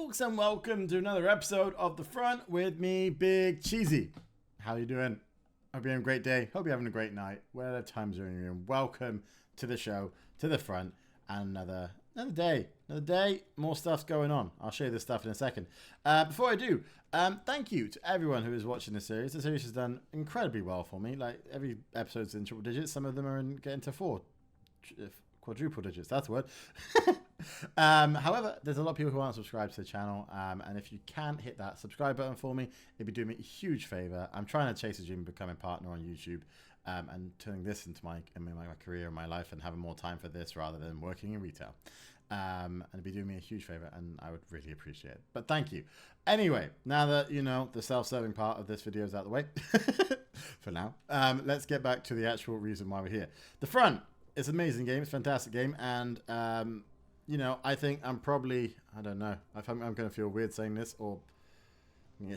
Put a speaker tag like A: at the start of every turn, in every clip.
A: folks, and welcome to another episode of The Front with me, Big CheeZ. How you doing? Hope you're having a great day. Hope you're having a great night. Whatever time zone you're in, welcome to the show, to The Front, and another day. More stuff's going on. I'll show you this stuff in a second. Before I do, thank you to everyone who is watching the series. The series has done incredibly well for me. Like, every episode's in triple digits. Some of them are getting to quadruple digits. That's the word. However, there's a lot of people who aren't subscribed to the channel, and if you can hit that subscribe button for me, it'd be doing me a huge favor. I'm trying to chase a dream, becoming a partner on YouTube, and turning this into my career and my life, and having more time for this rather than working in retail. And it'd be doing me a huge favor, and I would really appreciate it. But thank you. Anyway, now that you know the self-serving part of this video is out of the way, for now, let's get back to the actual reason why we're here. The Front. It's an amazing game. It's a fantastic game, and you know, I think I'm probably, I don't know, I'm going to feel weird saying this, or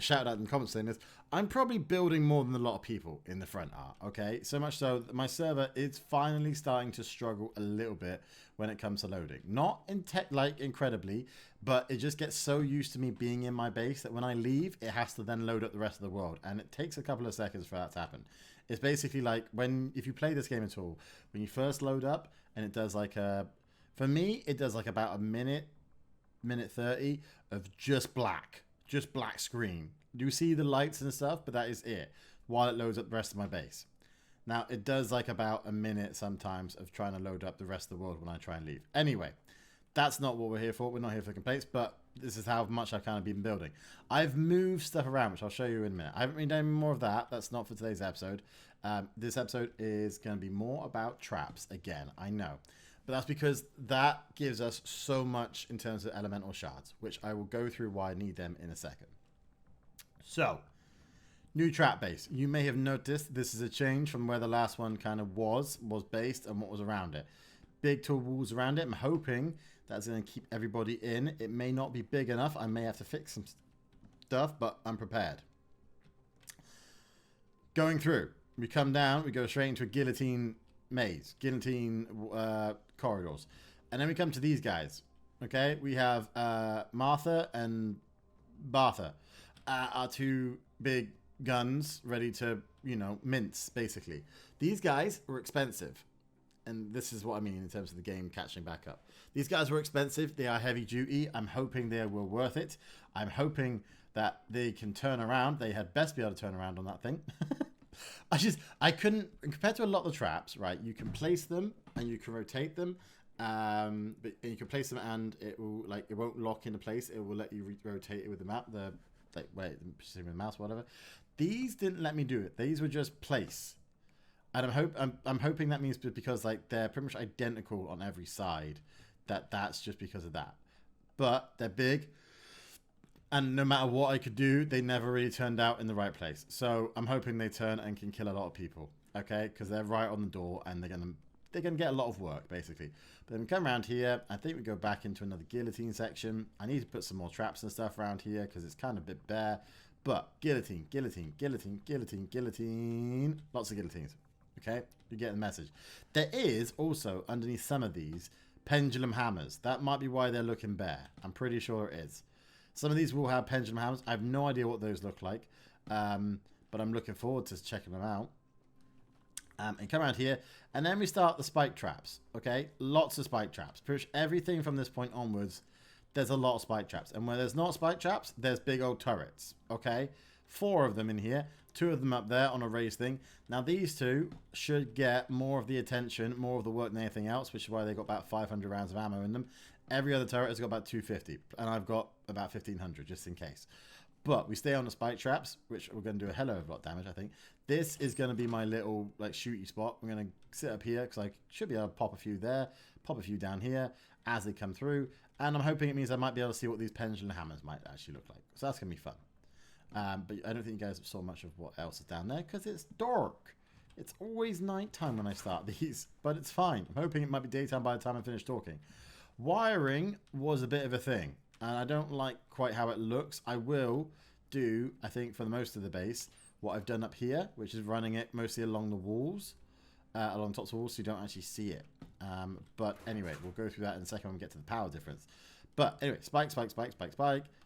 A: shout out in the comments saying this, I'm probably building more than a lot of people in The Front are, okay? So much so that my server is finally starting to struggle a little bit when it comes to loading. Not in tech like incredibly, but it just gets so used to me being in my base that when I leave, it has to then load up the rest of the world, and it takes a couple of seconds for that to happen. It's basically like if you play this game at all, when you first load up, and it does like for me, it does like about a minute 30 of just black screen. You see the lights and stuff, but that is it while it loads up the rest of my base. Now, it does like about a minute sometimes of trying to load up the rest of the world when I try and leave. Anyway, that's not what we're here for. We're not here for complaints, but this is how much I've kind of been building. I've moved stuff around, which I'll show you in a minute. I haven't been doing more of that. That's not for today's episode. This episode is going to be more about traps again, I know. But that's because that gives us so much in terms of elemental shards, which I will go through why I need them in a second. So, new trap base. You may have noticed this is a change from where the last one kind of was based and what was around it. Big tall walls around it. I'm hoping that's going to keep everybody in. It may not be big enough. I may have to fix some stuff, but I'm prepared. Going through. We come down. We go straight into a guillotine maze. Guillotine corridors. And then we come to these guys. Okay? We have Martha and Bartha. Are two big guns ready to, you know, mince, basically. These guys were expensive. And this is what I mean in terms of the game catching back up. These guys were expensive. They are heavy duty. I'm hoping they were worth it. I'm hoping that they can turn around. They had best be able to turn around on that thing. I couldn't, compared to a lot of the traps, right? You can place them and you can rotate them. But you can place them and it will, like, it won't lock into place. It will let you rotate it with the map, with the mouse, whatever. These didn't let me do it. These were just place. And I'm hoping that means because like they're pretty much identical on every side, that's just because of that. But they're big, and no matter what I could do, they never really turned out in the right place. So I'm hoping they turn and can kill a lot of people. Okay, because they're right on the door, and they're gonna get a lot of work basically. But then we come around here. I think we go back into another guillotine section. I need to put some more traps and stuff around here because it's kind of a bit bare. But guillotine. Lots of guillotines. Okay, you get the message. There is also, underneath some of these, pendulum hammers. That might be why they're looking bare. I'm pretty sure it is. Some of these will have pendulum hammers. I have no idea what those look like. But I'm looking forward to checking them out. And come around here. And then we start the spike traps. Okay, lots of spike traps. Pretty much everything from this point onwards, there's a lot of spike traps. And where there's not spike traps, there's big old turrets. Okay, 4 of them in here. 2 of them up there on a raised thing. Now these 2 should get more of the attention, more of the work than anything else, which is why they got about 500 rounds of ammo in them. Every other turret has got about 250, and I've got about 1500 just in case. But we stay on the spike traps, which we're going to do a hell of a lot of damage, I think. This is going to be my little like shooty spot. I'm going to sit up here because I should be able to pop a few there, pop a few down here as they come through. And I'm hoping it means I might be able to see what these pendulum hammers might actually look like. So that's going to be fun. But I don't think you guys saw much of what else is down there because it's dark. It's always nighttime when I start these, but it's fine. I'm hoping it might be daytime by the time I finish talking. Wiring was a bit of a thing, and I don't like quite how it looks. I will do, I think, for the most of the base, what I've done up here, which is running it mostly along the walls, along tops of walls, so you don't actually see it. But anyway, we'll go through that in a second when we get to the power difference. But anyway, spike, spike, spike, spike, spike,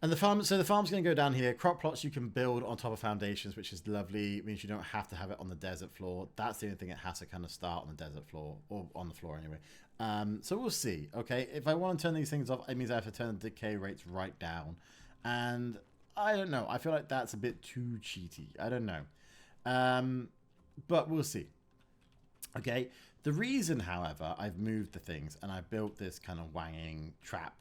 A: And the farm, so the farm's going to go down here. Crop plots you can build on top of foundations, which is lovely. It means you don't have to have it on the desert floor. That's the only thing it has to kind of start on the desert floor, or on the floor anyway. So we'll see. Okay, if I want to turn these things off, it means I have to turn the decay rates right down. And I don't know. I feel like that's a bit too cheaty. I don't know. But we'll see. Okay. The reason, however, I've moved the things and I built this kind of wanging trap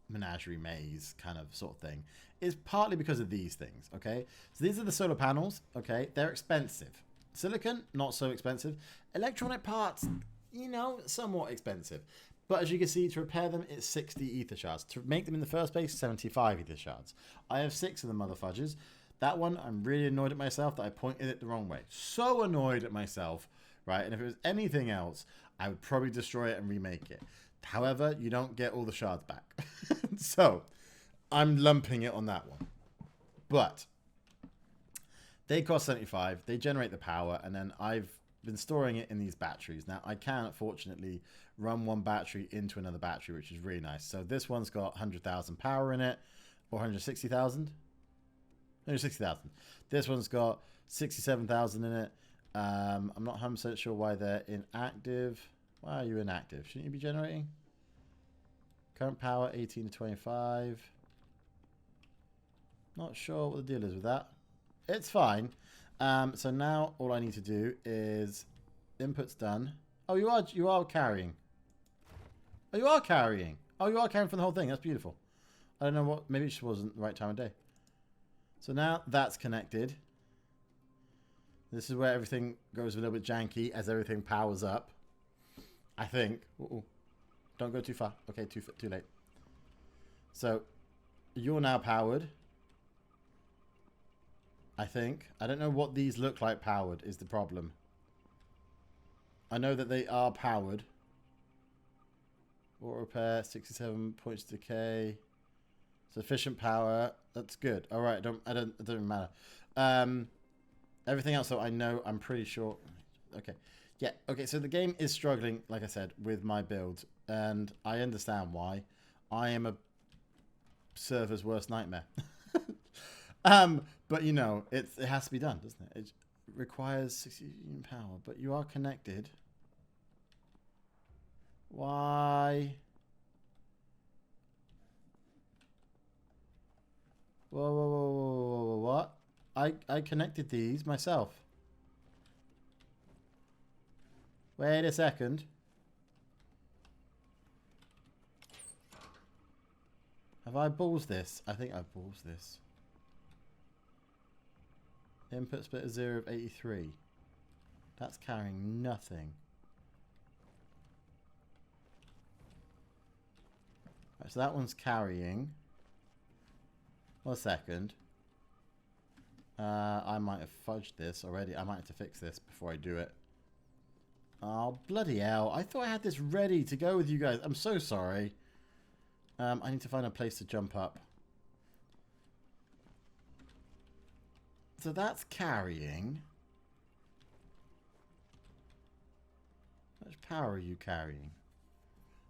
A: menagerie maze kind of sort of thing is partly because of these things. Okay, so these are the solar panels. Okay, they're expensive. Silicon, not so expensive. Electronic parts, you know, somewhat expensive. But as you can see, to repair them, it's 60 ether shards. To make them in the first place, 75 ether shards. I have 6 of the motherfudgers. That one, I'm really annoyed at myself that I pointed it the wrong way. So annoyed at myself, right? And if it was anything else, I would probably destroy it and remake it. However, you don't get all the shards back. So, I'm lumping it on that one. But, they cost 75. They generate the power. And then I've been storing it in these batteries. Now, I can, fortunately, run one battery into another battery, which is really nice. So, this one's got 100,000 power in it. Or 160,000? 160,000. This one's got 67,000 in it. I'm not 100% sure why they're inactive. Why are you inactive? Shouldn't you be generating? Current power 18 to 25. Not sure what the deal is with that. It's fine. So now all I need to do is input's done. Oh, you are carrying. Oh, you are carrying. Oh, you are carrying from the whole thing. That's beautiful. I don't know what. Maybe it just wasn't the right time of day. So now that's connected. This is where everything goes a little bit janky as everything powers up. I think. Uh-oh. Don't go too far. Okay, too late. So, you're now powered. I think. I don't know what these look like powered is the problem. I know that they are powered. Auto repair, 67 points decay. Sufficient power. That's good. All right, it doesn't matter. Everything else, though, I know, I'm pretty sure. Okay. Yeah, okay, so the game is struggling, like I said, with my build, and I understand why. I am a server's worst nightmare. But, you know, it has to be done, doesn't it? It requires 60 power, but you are connected. Why? Whoa, what? I connected these myself. Wait a second. Have I balls this? I think I've balls this. Input split of 0 of 83. That's carrying nothing. Right, so that one's carrying. 1 second. I might have fudged this already. I might have to fix this before I do it. Oh, bloody hell. I thought I had this ready to go with you guys. I'm so sorry. I need to find a place to jump up. So that's carrying. How much power are you carrying?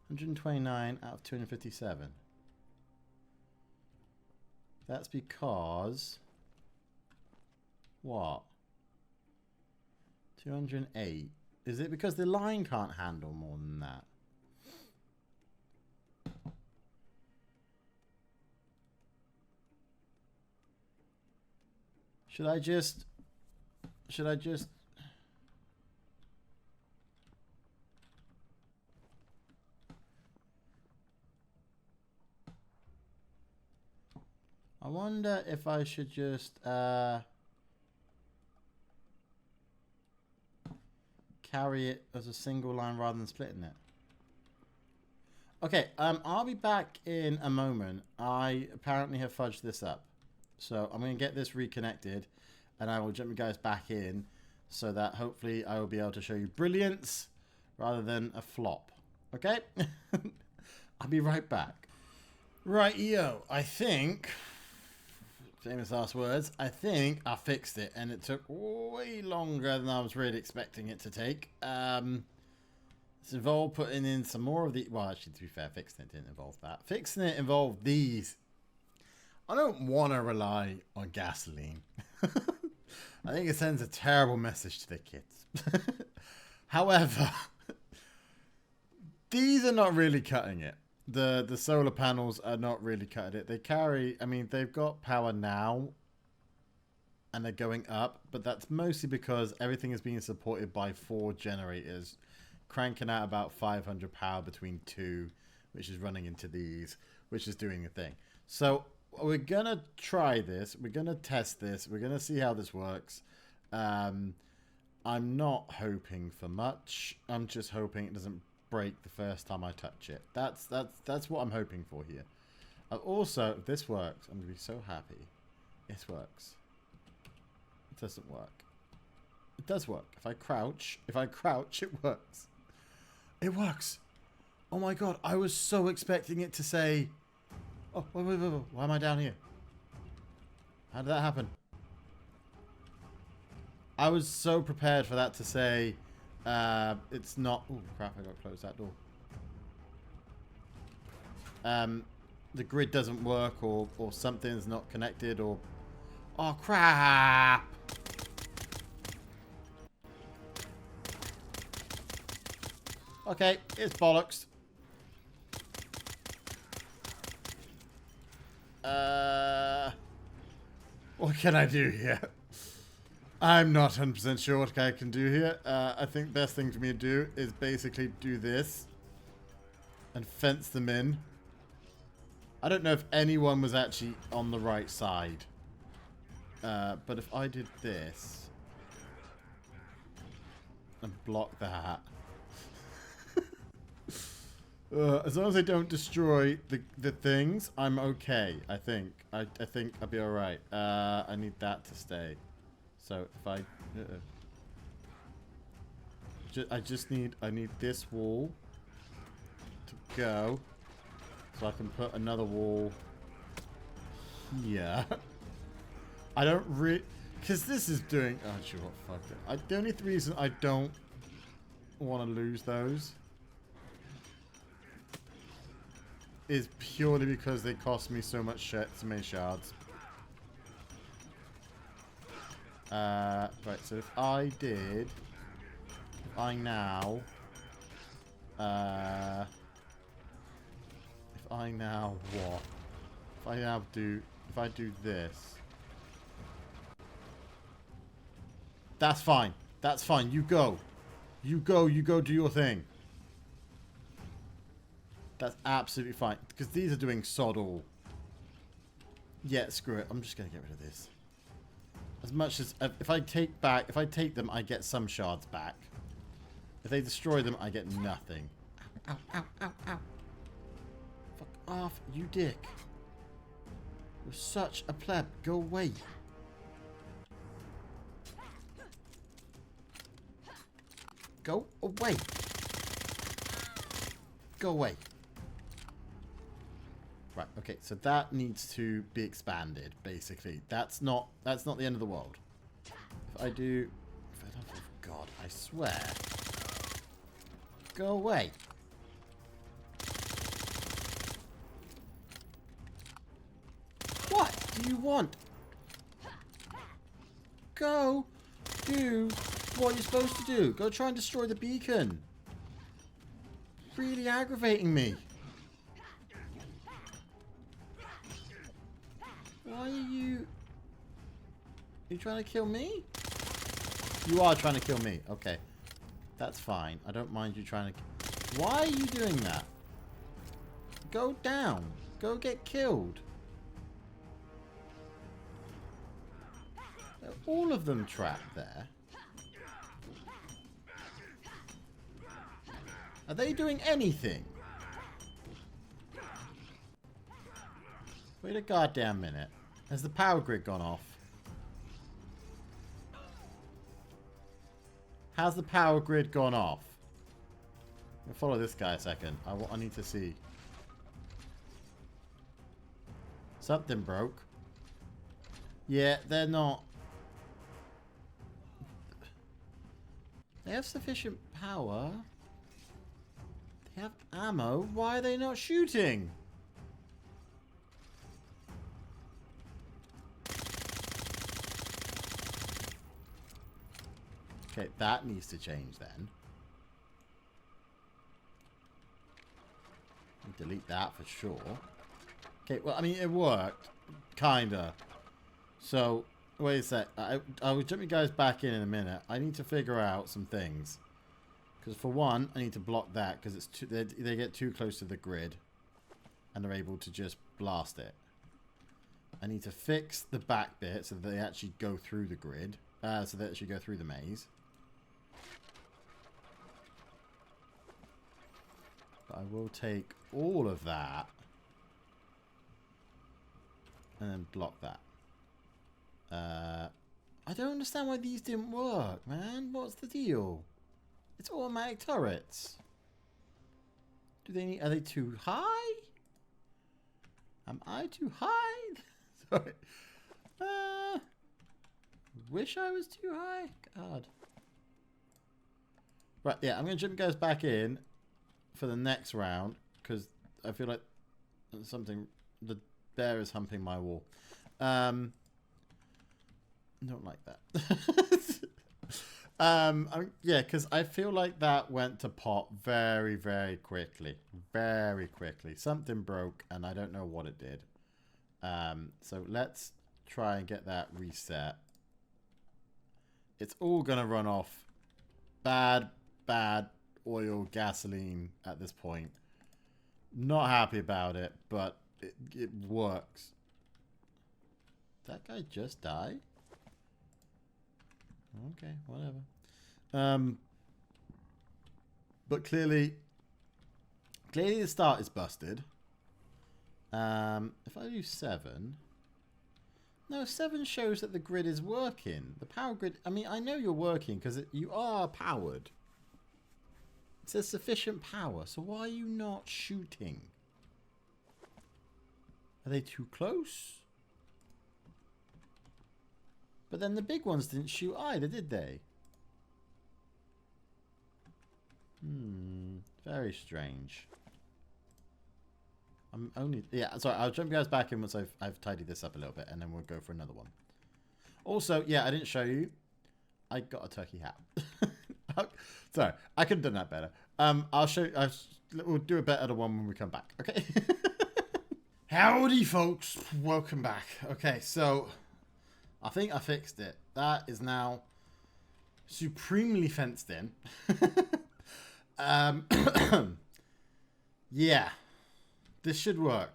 A: 129 out of 257. That's because... What? 208. Is it because the line can't handle more than that? Should I just... I wonder if I should just carry it as a single line rather than splitting it. Okay, I'll be back in a moment. I apparently have fudged this up. So I'm going to get this reconnected and I will jump you guys back in so that hopefully I will be able to show you brilliance rather than a flop. Okay? I'll be right back. Right, yo, I think... Famous last words. I think I fixed it, and it took way longer than I was really expecting it to take. It's involved putting in some more of the... Well, actually, to be fair, fixing it didn't involve that. Fixing it involved these. I don't want to rely on gasoline. I think it sends a terrible message to the kids. However, these are not really cutting it. The solar panels are not really cutting it. They carry, I mean, they've got power now and they're going up, but that's mostly because everything is being supported by 4 generators, cranking out about 500 power between 2, which is running into these, which is doing the thing. So we're going to try this. We're going to test this. We're going to see how this works. I'm not hoping for much. I'm just hoping it doesn't break the first time I touch it. That's what I'm hoping for here. Also, if this works, I'm going to be so happy. This works. It doesn't work. It does work. If I crouch, it works. It works. Oh my god, I was so expecting it to say... Oh, wait. Why am I down here? How did that happen? I was so prepared for that to say... it's not... Oh, crap, I got to close that door. The grid doesn't work, or something's not connected, or... Oh, crap! Okay, it's bollocks. What can I do here? I'm not 100% sure what I can do here. I think the best thing for me to do is basically do this and fence them in. I don't know if anyone was actually on the right side. But if I did this and block that, as long as I don't destroy the things, I'm okay. I think I'll be all right. I need that to stay. So if I I need this wall to go, so I can put another wall here. I don't really, because this is doing. Oh, sure, fuck it. The only reason I don't want to lose those is purely because they cost me so much shit to make shards. Right, so if I now what? If I do this. That's fine. That's fine. You go. You go do your thing. That's absolutely fine. Because these are doing sod all. Yeah, screw it. I'm just going to get rid of this. As much as... if I take them, I get some shards back. If they destroy them, I get nothing. Ow, ow, ow, ow. Fuck off, you dick. You're such a pleb. Go away. Go away. Go away. Right, okay, so that needs to be expanded, basically. That's not the end of the world. If I do... Oh God, I swear. Go away. What do you want? Go do what you're supposed to do. Go try and destroy the beacon. Really aggravating me. Why are you... Are you trying to kill me? You are trying to kill me. Okay. That's fine. I don't mind you trying to... Why are you doing that? Go down. Go get killed. Are all of them trapped there? Are they doing anything? Wait a goddamn minute. Has the power grid gone off? How's the power grid gone off? I'll follow this guy a second. I need to see. Something broke. Yeah, they're not... They have sufficient power. They have ammo. Why are they not shooting? Okay, that needs to change then. Delete that for sure. Okay, well, I mean, it worked. Kinda. So, wait a sec. I will jump you guys back in a minute. I need to figure out some things. Because for one, I need to block that because it's too, they get too close to the grid. And they're able to just blast it. I need to fix the back bit so that they actually go through the grid. So they actually go through the maze. But I will take all of that. And then block that. I don't understand why these didn't work, man. What's the deal? It's automatic turrets. Do they need... Are they too high? Am I too high? Sorry. Wish I was too high. God. Right, yeah, I'm going to jump you guys back in for the next round because I feel like something... The bear is humping my wall. Don't like that. Yeah, because I feel like that went to pot very, very quickly. Very quickly. Something broke, and I don't know what it did. So let's try and get that reset. It's all going to run off bad oil, gasoline at this point. Not happy about it, but it works. Did that guy just die? Okay, whatever. But clearly the start is busted. If I do 7... No, 7 shows that the grid is working. The power grid... I mean, I know you're working because you are powered. It says sufficient power, so why are you not shooting? Are they too close? But then the big ones didn't shoot either, did they? Very strange. I'm only... Yeah, sorry, I'll jump you guys back in once I've tidied this up a little bit, and then we'll go for another one. Also, yeah, I didn't show you. I got a turkey hat. Sorry, I could have done that better. I'll show you... We'll do a better one when we come back, okay? Howdy, folks. Welcome back. Okay, so... I think I fixed it. That is now supremely fenced in. Yeah. This should work.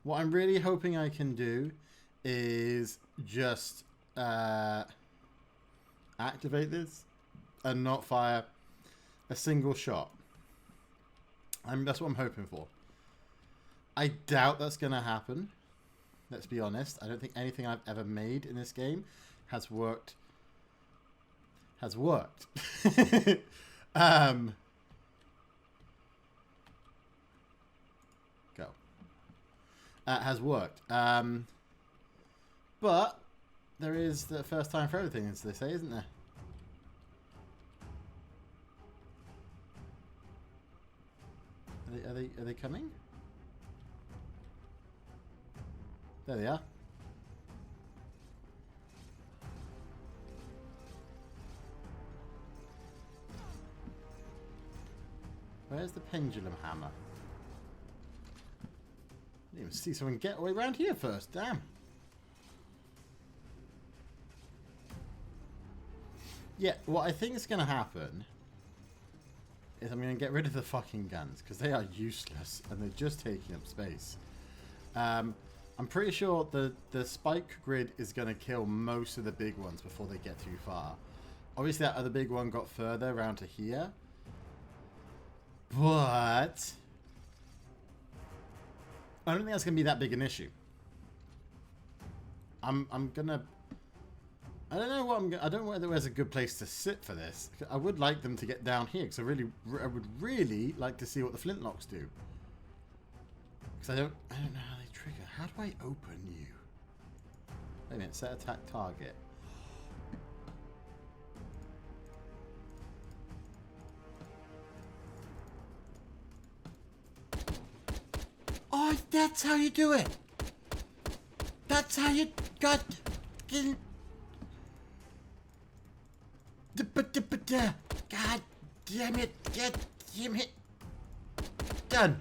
A: What I'm really hoping I can do is just activate this and not fire a single shot. That's what I'm hoping for. I doubt that's going to happen. Let's be honest. I don't think anything I've ever made in this game has worked. Go. Has worked. But there is the first time for everything, as they say, isn't there? Are they coming? There they are. Where's the pendulum hammer? I didn't even see someone get away around here first. Damn. Yeah, what I think is going to happen is I'm going to get rid of the fucking guns because they are useless and they're just taking up space. I'm pretty sure the spike grid is going to kill most of the big ones before they get too far. Obviously that other big one got further around to here. But I don't think that's going to be that big an issue. I'm going to... I don't know what I'm going to... I don't know whether there's a good place to sit for this. I would like them to get down here because I would really like to see what the flintlocks do. Because I don't know how they trigger. How do I open you? Wait a minute. Set attack target. Oh, that's how you do it. That's how you got... God damn it. God damn it. Done.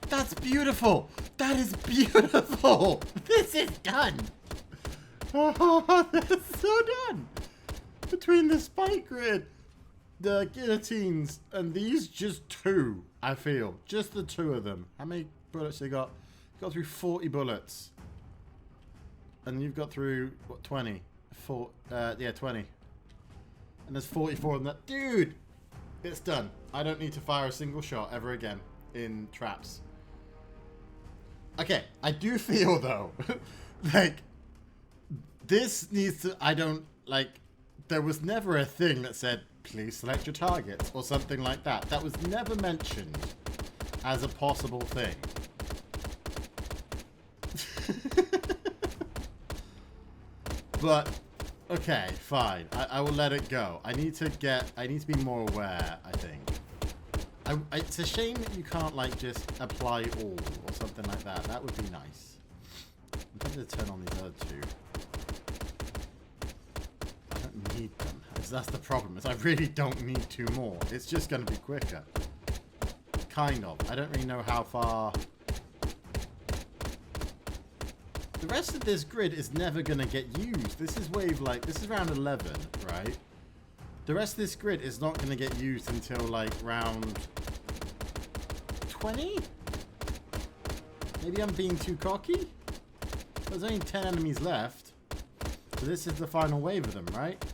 A: That's beautiful. That is beautiful. This is done. Oh, that's so done. Between the spike grid, the guillotines, and these just two, I feel. Just the two of them. How many bullets you got? You got through 40 bullets. And you've got through, what, 20? Yeah, 20. And there's 44 of them. Dude! It's done. I don't need to fire a single shot ever again in traps. Okay, I do feel, though, like, this needs to, there was never a thing that said, please select your targets, or something like that. That was never mentioned as a possible thing. But, okay, fine. I will let it go. I need to be more aware, I think. It's a shame that you can't, like, just apply all, or something like that. That would be nice. I'm tempted to turn on these other two. I don't need them. That's the problem, is I really don't need two more. It's just going to be quicker. Kind of. I don't really know how far... The rest of this grid is never going to get used. This is this is round 11, right? The rest of this grid is not going to get used until, like, round 20? Maybe I'm being too cocky? There's only 10 enemies left. So this is the final wave of them, right?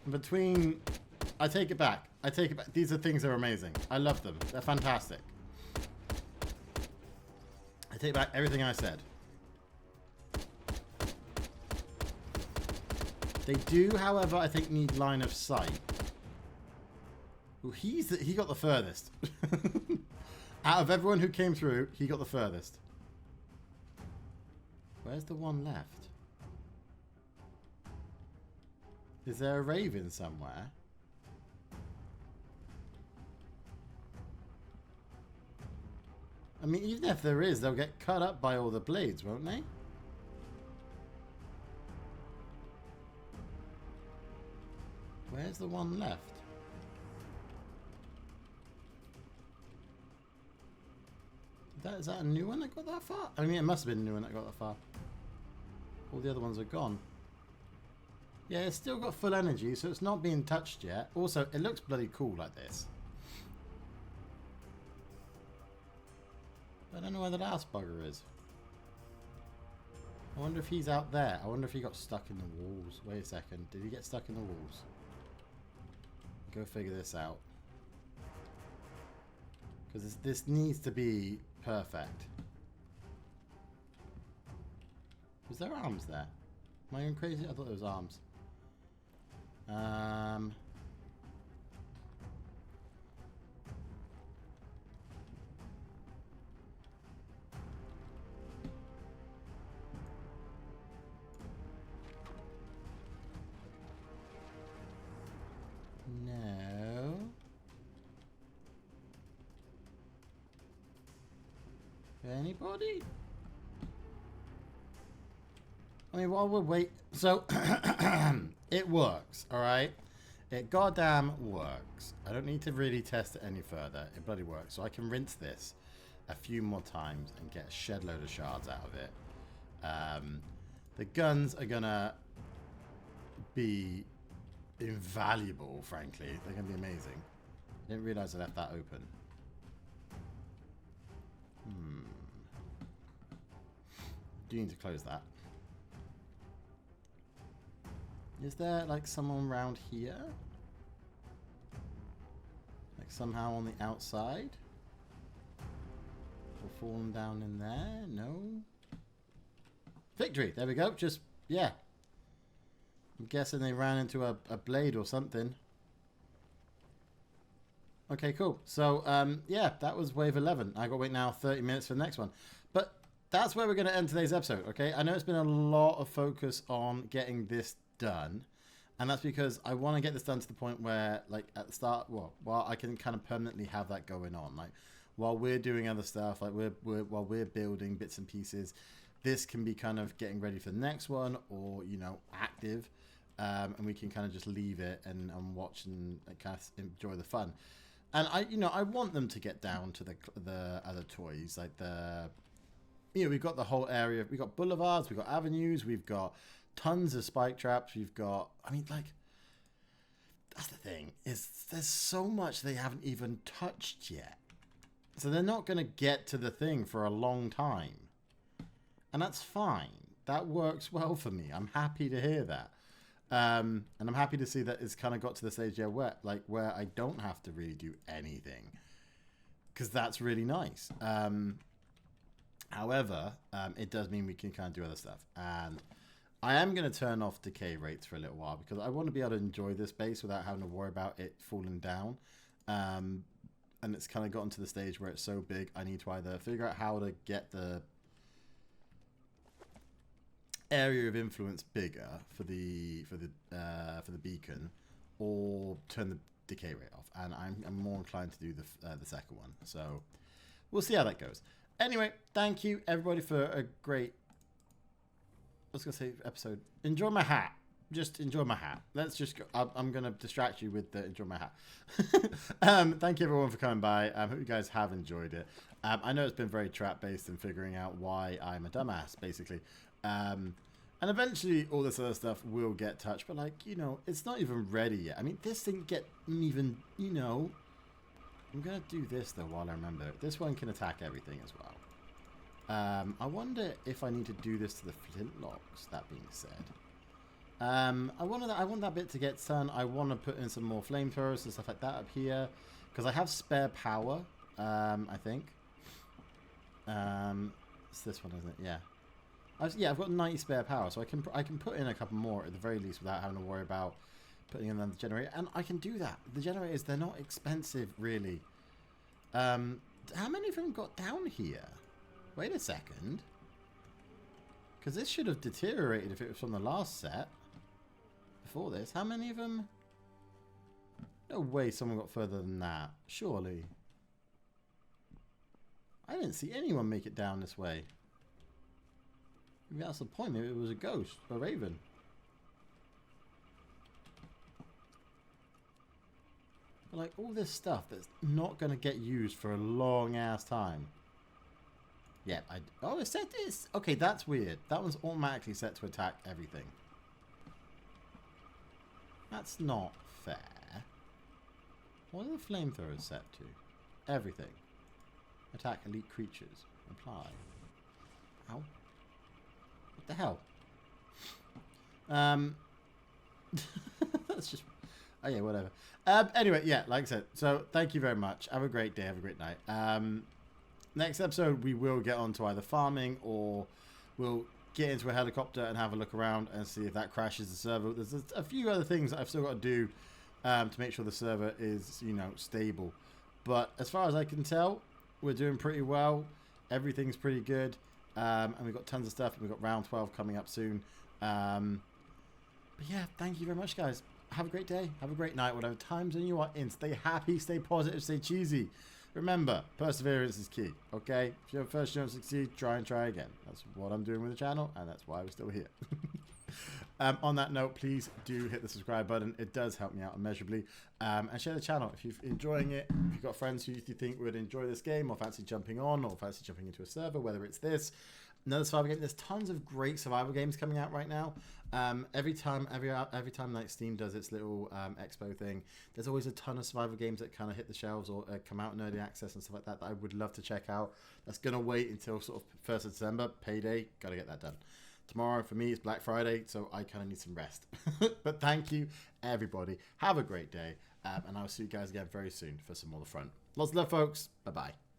A: Between... I take it back. I take it back. These are things that are amazing. I love them. They're fantastic. I take back everything I said. They do, however, I think need line of sight. Ooh, he got the furthest. Out of everyone who came through, he got the furthest. Where's the one left? Is there a raven somewhere? I mean, even if there is, they'll get cut up by all the blades, won't they? Where's the one left? Is that a new one that got that far? I mean, it must have been a new one that got that far. All the other ones are gone. Yeah, it's still got full energy, so it's not being touched yet. Also, it looks bloody cool like this. I don't know where the last bugger is. I wonder if he's out there. I wonder if he got stuck in the walls. Wait a second. Did he get stuck in the walls? Go figure this out. Because this needs to be perfect. Was there arms there? Am I going crazy? I thought there was arms. No. Anybody? I mean, while we're waiting... So, it works, alright? It goddamn works. I don't need to really test it any further. It bloody works. So I can rinse this a few more times and get a shed load of shards out of it. The guns are gonna be invaluable, frankly. They're gonna be amazing. I didn't realize I left that open. Do you need to close that? Is there, like, someone around here? Like, somehow on the outside? Or falling down in there? No? Victory! There we go. Just, yeah. I'm guessing they ran into a blade or something. Okay, cool. So, yeah, that was wave 11. I got to wait now 30 minutes for the next one. But that's where we're going to end today's episode, okay? I know it's been a lot of focus on getting this done. And that's because I want to get this done to the point where, like, at the start, well, while I can kind of permanently have that going on, like, while we're doing other stuff, like while we're building bits and pieces, this can be kind of getting ready for the next one, or, you know, active, and we can kind of just leave it and watch and kind of enjoy the fun. And I want them to get down to the other toys, like we've got the whole area, we've got boulevards, we've got avenues, we've got tons of spike traps, we've got, I mean, like, that's the thing, is there's so much they haven't even touched yet. So they're not going to get to the thing for a long time. And that's fine. That works well for me. I'm happy to hear that. And I'm happy to see that it's kind of got to the stage here where I don't have to really do anything. Because that's really nice. However, it does mean we can kind of do other stuff. And I am going to turn off decay rates for a little while, because I want to be able to enjoy this base without having to worry about it falling down. And it's kind of gotten to the stage where it's so big, I need to either figure out how to get the area of influence bigger for the beacon, or turn the decay rate off. And I'm more inclined to do the second one. So we'll see how that goes. Anyway, thank you everybody for a great, I was gonna say episode. Enjoy my hat. Just enjoy my hat. Let's just go. I'm going to distract you with the enjoy my hat. Thank you everyone for coming by. I hope you guys have enjoyed it. I know it's been very trap based and figuring out why I'm a dumbass, basically. And eventually all this other stuff will get touched. But, like, you know, it's not even ready yet. I mean, this didn't get even, you know. I'm going to do this, though, while I remember. This one can attack everything as well. I wonder if I need to do this to the flintlocks, that being said. I want that bit to get done. I want to put in some more flamethrowers and stuff like that up here, because I have spare power. I think it's this one, isn't it? Yeah. I've got 90 spare power, so I can put in a couple more at the very least without having to worry about putting in the generator, and I can do that. The generators, they're not expensive really. How many of them got down here? Wait a second, because this should have deteriorated if it was from the last set. Before this, how many of them? No way someone got further than that. Surely. I didn't see anyone make it down this way. Maybe that's the point. Maybe it was a ghost or a raven. But, like, all this stuff that's not going to get used for a long ass time. Yeah, oh, it said this. Okay, that's weird. That one's automatically set to attack everything. That's not fair. What are the flamethrowers set to? Everything. Attack elite creatures. Apply. Ow. What the hell? That's just... Oh yeah, whatever. Anyway, yeah, like I said. So, thank you very much. Have a great day. Have a great night. Next episode, we will get on to either farming, or we'll get into a helicopter and have a look around and see if that crashes the server. There's a few other things that I've still got to do to make sure the server is, you know, stable. But as far as I can tell, we're doing pretty well. Everything's pretty good. And we've got tons of stuff. We've got round 12 coming up soon. But yeah, thank you very much, guys. Have a great day. Have a great night. Whatever time zone you are in. Stay happy. Stay positive. Stay cheesy. Remember, perseverance is key, okay? If you're first, you don't succeed, try and try again. That's what I'm doing with the channel, and that's why we're still here. On that note, please do hit the subscribe button. It does help me out immeasurably. And share the channel if you're enjoying it. If you've got friends who you think would enjoy this game, or fancy jumping on, or fancy jumping into a server, whether it's this, another survival game. There's tons of great survival games coming out right now. Every time like Steam does its little expo thing, there's always a ton of survival games that kind of hit the shelves or come out in early access and stuff like that I would love to check out. That's gonna wait until sort of 1st of December, payday. Gotta get that done. Tomorrow for me is Black Friday, so I kind of need some rest. But thank you, everybody. Have a great day, and I'll see you guys again very soon for some more of the front. Lots of love, folks. Bye bye.